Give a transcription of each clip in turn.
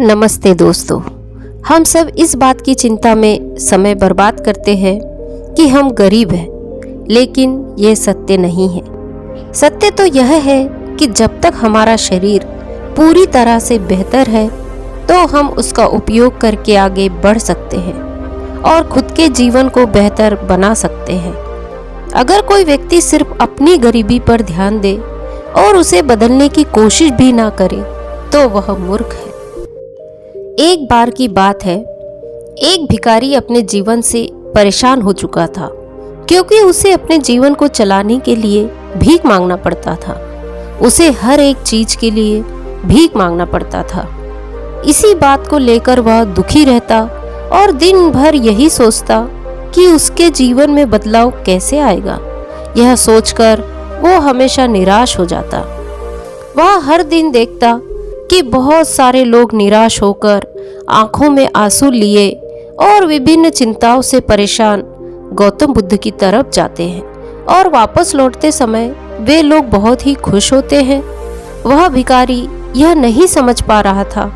नमस्ते दोस्तों। हम सब इस बात की चिंता में समय बर्बाद करते हैं कि हम गरीब हैं, लेकिन ये सत्य नहीं है। सत्य तो यह है कि जब तक हमारा शरीर पूरी तरह से बेहतर है तो हम उसका उपयोग करके आगे बढ़ सकते हैं और खुद के जीवन को बेहतर बना सकते हैं। अगर कोई व्यक्ति सिर्फ अपनी गरीबी पर ध्यान दे और उसे बदलने की कोशिश भी ना करे तो वह मूर्ख है। एक बार की बात है, एक भिखारी अपने जीवन से परेशान हो चुका था क्योंकि उसे अपने जीवन को चलाने के लिए भीख मांगना पड़ता था। उसे हर एक चीज के लिए भीख मांगना पड़ता था। इसी बात को लेकर वह दुखी रहता और दिन भर यही सोचता कि उसके जीवन में बदलाव कैसे आएगा। यह सोचकर वो हमेशा निराश हो जाता। वह हर दिन देखता कि बहुत सारे लोग निराश होकर आंखों में आंसू लिए और विभिन्न चिंताओं से परेशान गौतम बुद्ध की तरफ जाते हैं और वापस लौटते समय वे लोग बहुत ही खुश होते हैं। वह भिखारी यह नहीं समझ पा रहा था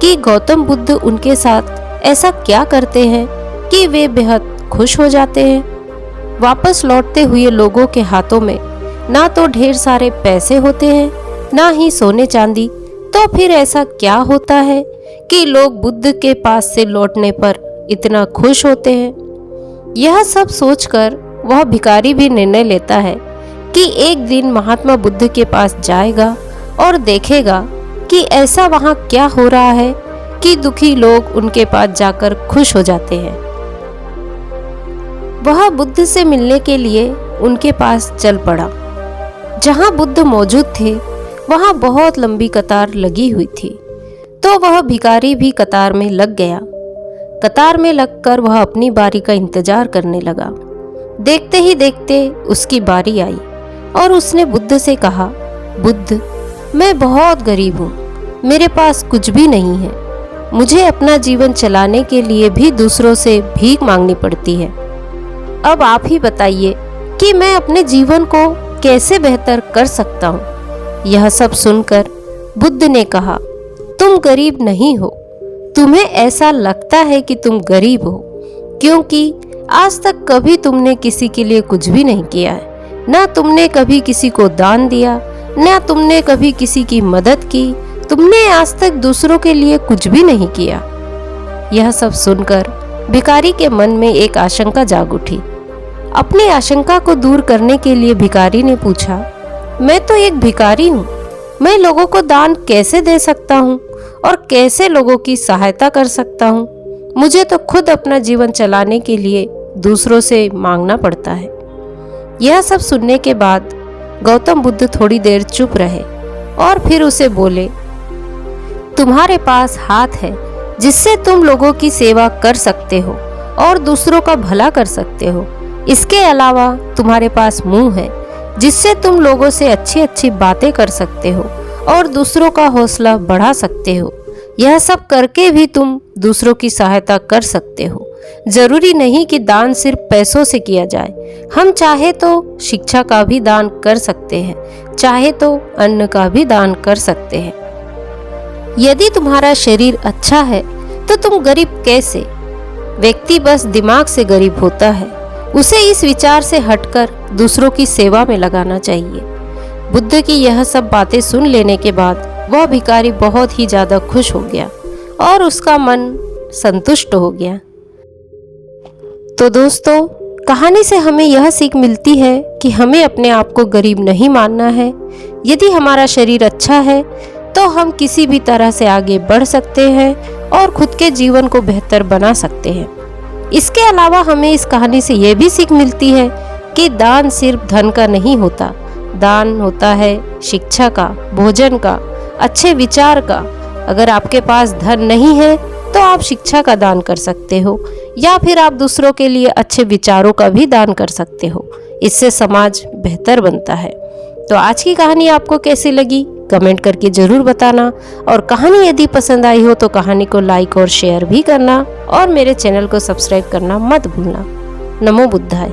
कि गौतम बुद्ध उनके साथ ऐसा क्या करते हैं कि वे बेहद खुश हो जाते हैं। वापस लौटते हुए लोगों के हाथों में ना तो ढेर सारे पैसे होते हैं, ना ही सोने चांदी। तो फिर ऐसा क्या होता है कि लोग बुद्ध के पास से लौटने पर इतना खुश होते हैं। यह सब सोचकर वह भिखारी भी निर्णय लेता है कि एक दिन महात्मा बुद्ध के पास जाएगा और देखेगा कि ऐसा वहाँ क्या हो रहा है कि दुखी लोग उनके पास जाकर खुश हो जाते हैं। वह बुद्ध से मिलने के लिए उनके पास चल पड़ा। जहाँ बुद्ध मौजूद थे वहाँ बहुत लंबी कतार लगी हुई थी, तो वह भिखारी भी कतार में लग गया। कतार में लगकर वह अपनी बारी का इंतजार करने लगा। देखते ही देखते उसकी बारी आई और उसने बुद्ध से कहा, बुद्ध, मैं बहुत गरीब हूँ, मेरे पास कुछ भी नहीं है। मुझे अपना जीवन चलाने के लिए भी दूसरों से भीख मांगनी पड़ती है। अब आप ही बताइए कि मैं अपने जीवन को कैसे बेहतर कर सकता हूँ। यह सब सुनकर बुद्ध ने कहा, तुम गरीब नहीं हो। तुम्हें ऐसा लगता है कि तुम गरीब हो क्योंकि आज तक कभी तुमने किसी के लिए कुछ भी नहीं किया है। ना तुमने कभी किसी को दान दिया, ना तुमने कभी किसी की मदद की। तुमने आज तक दूसरों के लिए कुछ भी नहीं किया। यह सब सुनकर भिखारी के मन में एक आशंका जाग उठी। अपनी आशंका को दूर करने के लिए भिखारी ने पूछा, मैं तो एक भिखारी हूँ, मैं लोगों को दान कैसे दे सकता हूँ और कैसे लोगों की सहायता कर सकता हूँ। मुझे तो खुद अपना जीवन चलाने के लिए दूसरों से मांगना पड़ता है। यह सब सुनने के बाद गौतम बुद्ध थोड़ी देर चुप रहे और फिर उसे बोले, तुम्हारे पास हाथ है जिससे तुम लोगों की सेवा कर सकते हो और दूसरों का भला कर सकते हो। इसके अलावा तुम्हारे पास मुंह है जिससे तुम लोगों से अच्छी अच्छी बातें कर सकते हो और दूसरों का हौसला बढ़ा सकते हो। यह सब करके भी तुम दूसरों की सहायता कर सकते हो। जरूरी नहीं कि दान सिर्फ पैसों से किया जाए। हम चाहे तो शिक्षा का भी दान कर सकते हैं, चाहे तो अन्न का भी दान कर सकते हैं। यदि तुम्हारा शरीर अच्छा है तो तुम गरीब कैसे? व्यक्ति बस दिमाग से गरीब होता है। उसे इस विचार से हटकर दूसरों की सेवा में लगाना चाहिए। बुद्ध की यह सब बातें सुन लेने के बाद वह भिखारी बहुत ही ज्यादा खुश हो गया और उसका मन संतुष्ट हो गया। तो दोस्तों, कहानी से हमें यह सीख मिलती है कि हमें अपने आप को गरीब नहीं मानना है। यदि हमारा शरीर अच्छा है तो हम किसी भी तरह से आगे बढ़ सकते हैं और खुद के जीवन को बेहतर बना सकते हैं। इसके अलावा हमें इस कहानी से यह भी सीख मिलती है कि दान सिर्फ धन का नहीं होता। दान होता है शिक्षा का, भोजन का, अच्छे विचार का। अगर आपके पास धन नहीं है तो आप शिक्षा का दान कर सकते हो या फिर आप दूसरों के लिए अच्छे विचारों का भी दान कर सकते हो। इससे समाज बेहतर बनता है। तो आज की कहानी आपको कैसी लगी कमेंट करके जरूर बताना और कहानी यदि पसंद आई हो तो कहानी को लाइक और शेयर भी करना और मेरे चैनल को सब्सक्राइब करना मत भूलना। नमो बुद्धाय।